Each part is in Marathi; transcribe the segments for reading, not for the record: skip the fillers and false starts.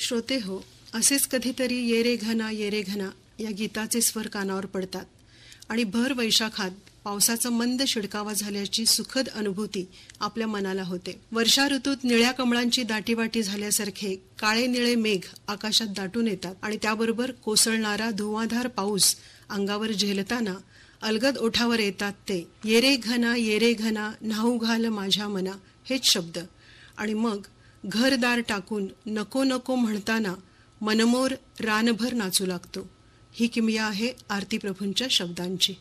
श्रोते हो, असेच कधीतरी ये रे घना ये रे घना या गीताचे स्वर कानावर पडतात आणि भर वैशाखात पावसाचा मंद शिडकावा झाल्याची सुखद अनुभूती आपल्या मनाला होते. वर्षा ऋतूत निळ्या कमळांची दाटीवाटी झाल्यासारखे काळे निळे मेघ आकाशात दाटून येतात आणि त्याबरोबर कोसळणारा धुवाधार पाऊस अंगावर झेलताना अलगद ओठावर येतात ते ये रे घना न्हाऊ घाल माझ्या मना हेच शब्द. आणि मग घरदार टाकून नको नको म्हणताना मनमोर रानभर नाचू लागतो. ही किमया आहे आरती प्रभूंच्या शब्दांची.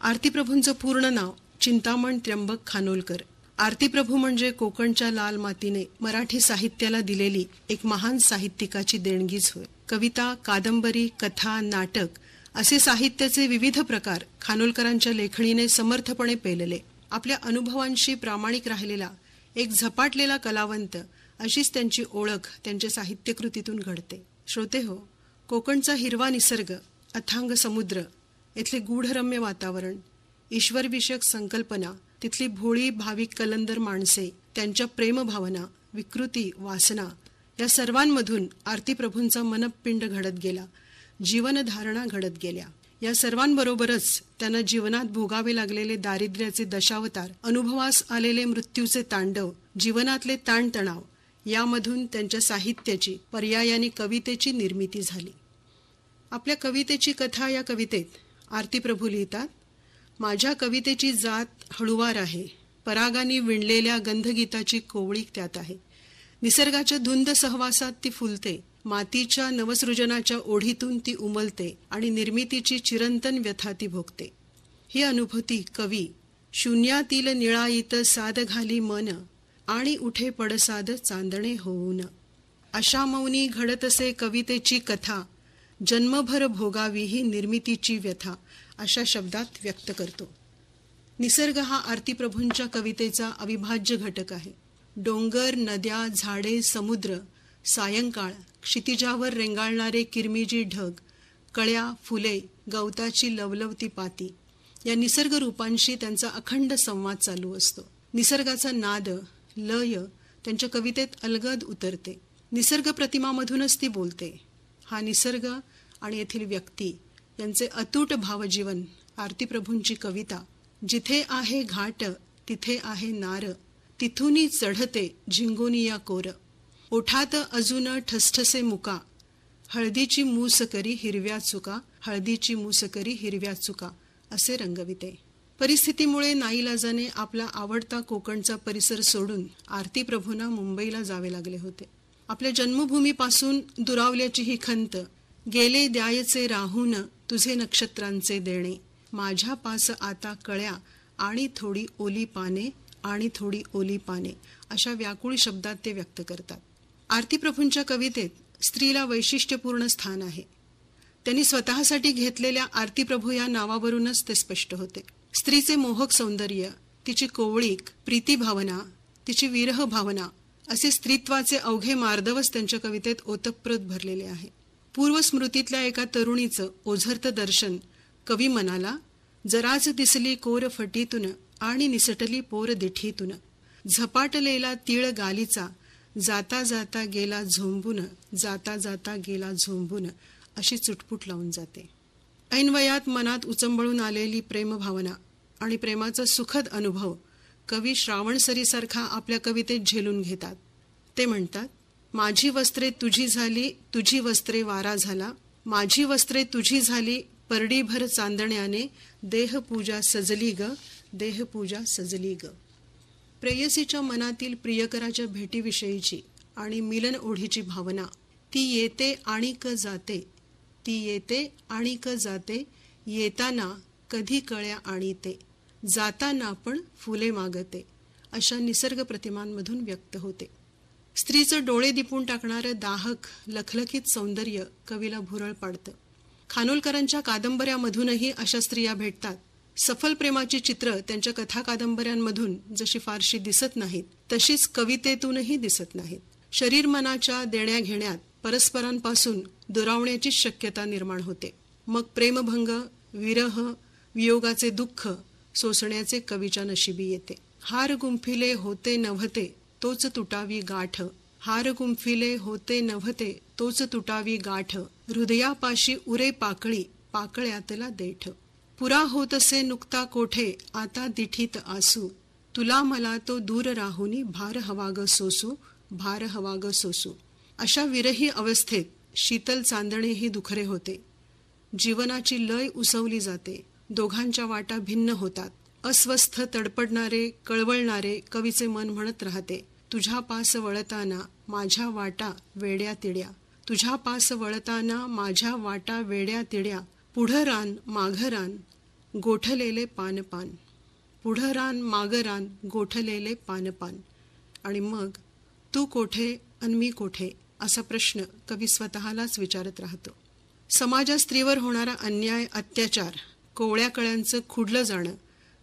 आरती प्रभूंचं पूर्ण नाव चिंतामण त्र्यंबक खानोलकर. आरती प्रभू म्हणजे कोकणच्या लाल मातीने मराठी साहित्याला दिलेली एक महान साहित्यिकाची देणगीच होय. कविता, कादंबरी, कथा, नाटक असे साहित्याचे विविध प्रकार खानोलकरांच्या लेखणीने समर्थपणे पेलले. आपल्या अनुभवांशी प्रामाणिक राहिलेला एक झपाटलेला कलावंत अशीच त्यांची ओळख त्यांच्या साहित्यकृतीतून घडते. श्रोते हो, कोकणचा हिरवा निसर्ग, अथांग समुद्र, इथले गूढरम्य वातावरण, ईश्वरविषयक संकल्पना, तिथली भोळी भाविक कलंदर माणसे, त्यांच्या प्रेमभावना, विकृती, वासना या सर्वांमधून आरती प्रभूंचा मनपिंड घडत गेला, जीवनधारणा घडत गेल्या. या सर्वांबरोबरच त्यांना जीवनात भोगावे लागलेले दारिद्र्याचे दशावतार, अनुभवास आलेले मृत्यूचे तांडव, जीवनातले ताणतणाव यामधून त्यांच्या साहित्याची पर्यायाने कवितेची निर्मिती झाली. आपल्या कवितेची कथा या कवितेत आरती प्रभू लिहितात, माझ्या कवितेची जात हळुवार आहे, परागांनी विणलेल्या गंधगीताची कोवळी त्यात आहे. निसर्गाच्या धुंद सहवासात ती फुलते, मातीच्या नवसृजनाच्या ओढीतून ती उमलते आणि निर्मितीची चिरंतन व्यथा ती भोगते. ही अनुभूती कवी शून्यातील निळाईत साद घाली मन आणि उठे पडसाद चांदणे होऊन. अशा मौनी घडत असे कवितेची कथा, जन्मभर भोगावी ही निर्मितीची व्यथा अशा शब्दात व्यक्त करतो. निसर्ग हा आरती प्रभूंच्या कवितेचा अविभाज्य घटक आहे. डोंगर, नद्या, झाडे, समुद्र, सायंकाळ, क्षितिजावर रेंगाळणारे किरमिजी ढग, कळ्या, फुले, गवताची लवलवती पाती या निसर्ग रूपांशी त्यांचा अखंड संवाद चालू असतो. निसर्गाचा नाद, लय त्यांच्या कवितेत अलगद उतरते. निसर्ग प्रतिमामधूनच ती बोलते. हा निसर्ग आणि येथील व्यक्ती यांचे अतूट भावजीवन आरती प्रभूंची कविता. जिथे आहे घाट तिथे आहे नार, तिथूनी चढते झिंगोनिया कोर, ओठात अजून ठसठसे मुका, हळदीची मूस करी हिरव्या चुका, हळदीची मूस करी हिरव्या चुका असे रंगविते. परिस्थितीमुळे नाईलाजाने आपला आवडता कोकणचा परिसर सोडून आरती प्रभूंना मुंबईला जावे लागले होते. आपल्या जन्मभूमीपासून दुरावल्याची ही खंत, गेले द्यायचे राहून तुझे नक्षत्रांचे देणे, माझ्या पास आता कळ्या आणि थोडी ओली पाने आणि थोडी ओली पाने अशा व्याकुळ शब्दात ते व्यक्त करतात. आरती प्रभूंच्या कवितेत स्त्रीला वैशिष्ट्यपूर्ण स्थान आहे. त्यांनी स्वतःसाठी घेतलेल्या आरती प्रभू या नावावरूनच ते स्पष्ट होते. स्त्रीचे मोहक सौंदर्य, तिची कोवळीक, प्रीतिभावना, तिची विरह भावना असे स्त्रीत्वाचे अवघे मार्दवच त्यांच्या कवितेत ओतप्रोत भरलेले आहे. पूर्वस्मृतीतल्या एका तरुणीचं ओझरतं दर्शन कवी मनाला, जराच दिसली कोर फटीतून आणि निसटली पोर दिठीतून, झपाटलेला तीळ गालीचा, जाता जाता गेला झोंबून, जाता जाता गेला झोंबून अशी चुटपुट लावून जाते. ऐनवयात मनात उचंबळून आलेली प्रेमभावना आणि प्रेमाचा सुखद अनुभव कवी श्रावणसरीसारखा आपल्या कवितेत झेलून घेतात. ते म्हणतात, माझी वस्त्रे तुझी झाली, तुझी वस्त्रे वारा झाला, माझी वस्त्रे तुझी झाली परडीभर चांदण्याने, देहपूजा सजली ग, देहपूजा सजली ग. प्रेयसीच्या मनातील प्रियकराच्या भेटीविषयीची आणि मिलन ओढीची भावना ती येते आणि क जाते, ती येते आणि क जाते, येताना कधी कळ्या आणि ते, जाताना पण फुले मागते अशा निसर्ग प्रतिमांमधून व्यक्त होते. स्त्रीचं डोळे दिपून टाकणारं दाहक लखलखीत सौंदर्य कवीला भुरळ पाडतं. खानोलकरांच्या कादंबऱ्यामधूनही अशा स्त्रिया भेटतात. सफल प्रेमाची चित्र त्यांच्या कथा कादंबऱ्यांमधून जशी फारशी दिसत नाहीत, तशीच कवितेतूनही दिसत नाहीत. शरीर मनाच्या देण्या घेण्यात परस्परांपासून दुरावण्याची शक्यता निर्माण होते. मग प्रेमभंग, विरह, वियोगाचे दुःख सोसण्याचे कवीच्या नशिबी येते. हार गुंफिले होते नव्हते तोच तुटावी गाठ, हार गुंफिले होते नभते तोच तुटावी गाठ, हृदयापाशी उरे पाकळी पाकळ्यातला देठ. पुरा होतसे नुकता कोठे आता दिठीत आसू, तुला मला तो दूर राहुनी भार हवा ग सोसू, भार हवा ग सोसू. अशा विरही अवस्थेत शीतल चांदणे ही दुखरे होते. जीवनाची लय उसवली जाते. दोघांच्या वाटा भिन्न होतात. अस्वस्थ तडपडणारे कळवळणारे कवीचे मन म्हणत राहते, तुझ्या पास वळताना माझ्या वाटा वेड्या तिड्या, तुझ्या पास वळताना माझ्या वाटा वेड्या तिड्या. पुढं रान माघं रान गोठलेले पान पान, पुढं रान मागं रान गोठलेले पान पान. आणि मग तू कोठे अन मी कोठे असा प्रश्न कवी स्वतःलाच विचारत राहतो. समाजात स्त्रीवर होणारा अन्याय अत्याचार कोवळ्या कळ्यांचं खुडलं जाणं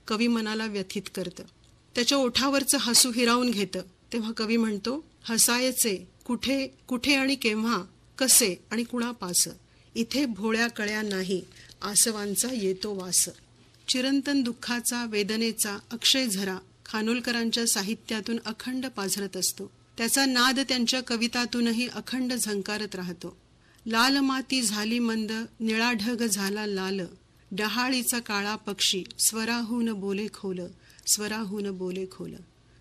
कवी मनाला व्यथित करतं. त्याच्या ओठावरचं हसू हिरावून घेतं. तेव्हा कवी म्हणतो, हसायचे कुठे कुठे आणि केव्हा, कसे आणि कुणापास, इथे भोळ्या कळ्या नाही आसवांचा येतो वास. चिरंतन दुःखाचा वेदनेचा अक्षय झरा खानोलकरांच्या साहित्यातून अखंड पाझरत असतो. त्याचा नाद त्यांच्या कवितातूनही अखंड झंकारत राहतो. लाल माती झाली मंद निळा ढग झाला लाल, डहाळीचा काळा पक्षी स्वराहून बोले खोल, स्वराहून बोले खोल.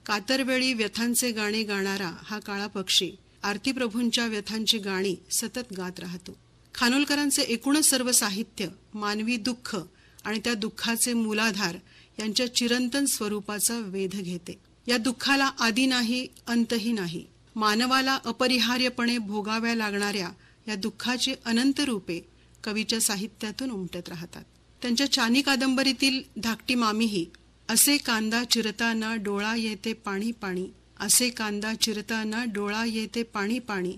कातरवेळी व्यथांचे गाणे गाणारा हा काळा पक्षी आरती प्रभूंच्या व्यथांची गाणी सतत गात राहतो. खानोलकरांचे एकूणच सर्व साहित्य मानवी दुःख आणि त्या दुःखाचे मूलाधार यांच्या चिरंतन स्वरूपाचा वेध घेते. या दुःखाला आदी नाही अंतही नाही. मानवाला अपरिहार्यपणे भोगाव्या लागणाऱ्या या दुःखाची अनंत रूपे कवीच्या साहित्यातून उमटत राहतात. त्यांच्या चानी कादंबरीतील धाकटी मामीही, असे कांदा चिरताना डोळा येते पाणी पाणी, असे कांदा चिरताना डोळा येते पाणी पाणी,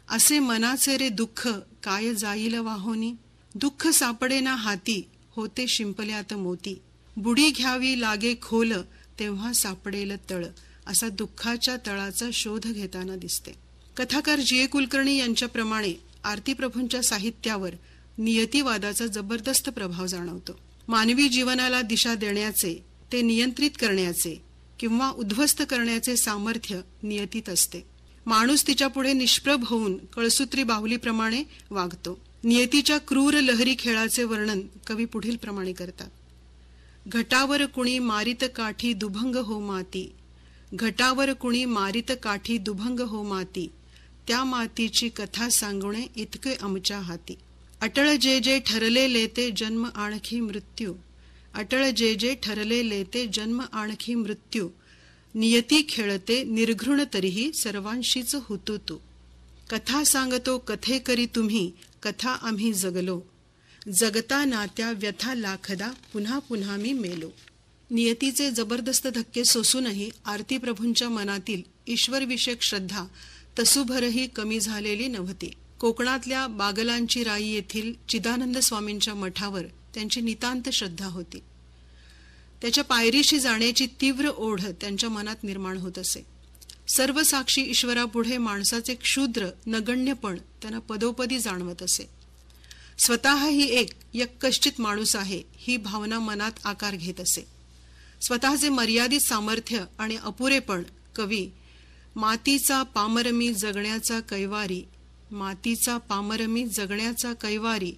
असे मनाचे रे दुःख काय जाईल वाहोनी, दुःख सापडेना हाती होते शिंपल्यात मोती, बुडी घ्यावी लागे खोल तेव्हा सापडेल तळ. असा दुःखाच्या तळाचा शोध घेताना दिसते. कथाकार जी. कुलकर्णी यांच्याप्रमाणे आरती प्रभूंच्या साहित्यावर नियतीवादाचा जबरदस्त प्रभाव जाणवतो. मानवी जीवनाला दिशा देण्याचे, ते नियंत्रित करण्याचे किंवा उद्ध्वस्त करण्याचे सामर्थ्य नियतीत असते. माणूस तिच्यापुढे निष्प्रभ होऊन कळसूत्री बाहुलीप्रमाणे वागतो. नियतीच्या क्रूर लहरी खेळाचे वर्णन कवी पुढील प्रमाणे करतात. घटावर कुणी मारित काठी दुभंग हो माती, घटावर कुणी मारित काठी दुभंग हो माती, त्या मातीची कथा सांगणे इतके आमच्या हाती. अटळ जे जे ठरले लेते जन्म आणखी मृत्यू, अटळ जे जे ठरले लेते जन्म आणखी मृत्यू, नियती खेळते निर्घृण तरीही सर्वांशीच होतो तू. कथा सांगतो कथे करी तुम्ही, कथा आम्ही जगलो, जगता नात्या व्यथा लाखदा पुन्हा पुन्हा मी मेलो. नियतीचे जबरदस्त धक्के सोसूनही आरती प्रभूंच्या मनातील ईश्वरविषयक श्रद्धा तसूभरही कमी झालेली नव्हती. कोकणातल्या बागलांची राई येथील चिदानंद स्वामींच्या मठावर त्यांची नितांत श्रद्धा होती. त्याच्या पायरीशी जाण्याची तीव्र ओढ त्यांच्या मनात निर्माण होत असे. सर्व साक्षी ईश्वरापुढे माणसाचे क्षुद्र नगण्यपण त्यांना पदोपदी जाणवत असे. स्वतः ही एक यक्कश्चित माणूस आहे ही भावना मनात आकार घेत असे. स्वतःचे मर्यादित सामर्थ्य आणि अपुरेपण कवी मातीचा पामरमी जगण्याचा कैवारी, मातीचा पामरमी जगण्याचा कैवारी,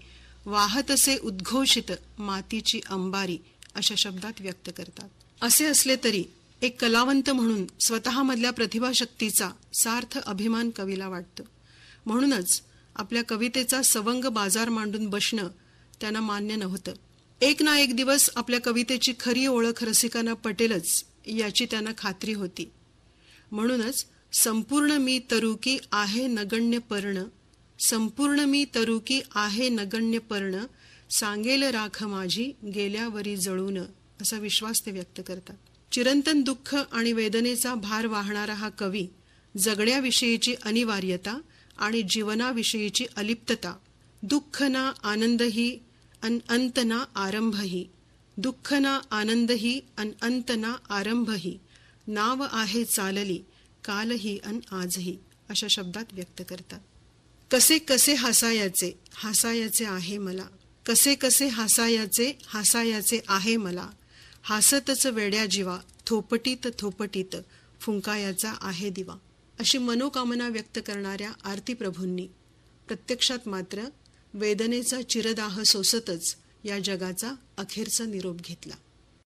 वाहत असे उद्घोषित मातीची अंबारी अशा शब्दात व्यक्त करतात. असे असले तरी एक कलावंत म्हणून स्वतःमधल्या प्रतिभाशक्तीचा सार्थ अभिमान कवीला वाटतो. म्हणूनच आपल्या कवितेचा सवंग बाजार मांडून बसणं त्यांना मान्य नव्हतं. एक ना एक दिवस आपल्या कवितेची खरी ओळख रसिकांना पटेलच याची त्यांना खात्री होती. म्हणूनच संपूर्ण मी तरुकी आहे नगण्य पर्ण, संपूर्ण मी तरुकी आहे नगण्य पर्ण, सांगेल राख माझी गेल्यावरी जळून असा विश्वास ते व्यक्त करतात. चिरंतन दुःख आणि वेदनेचा भार वाहणारा हा कवी जगण्याविषयीची अनिवार्यता आणि जीवनाविषयीची अलिप्तता, दुःख ना आनंदही अन अंत ना आरंभही, दुःख ना आनंदही अन अंत ना आरंभही, नाव आहे चालली कालही अन आजही अशा शब्दात व्यक्त करतात. कसे कसे हसायाचे हसायाचे आहे मला, कसे कसे हसायाचे हसायाचे आहे मला, हासतच वेड्या जीवा थोपटीत थोपटीत फुंकायाचा आहे दिवा. अशी मनोकामना व्यक्त करणाऱ्या आरती प्रभूंनी प्रत्यक्षात मात्र वेदनेचा चिरदाह सोसतच या जगाचा अखेरचा निरोप घेतला.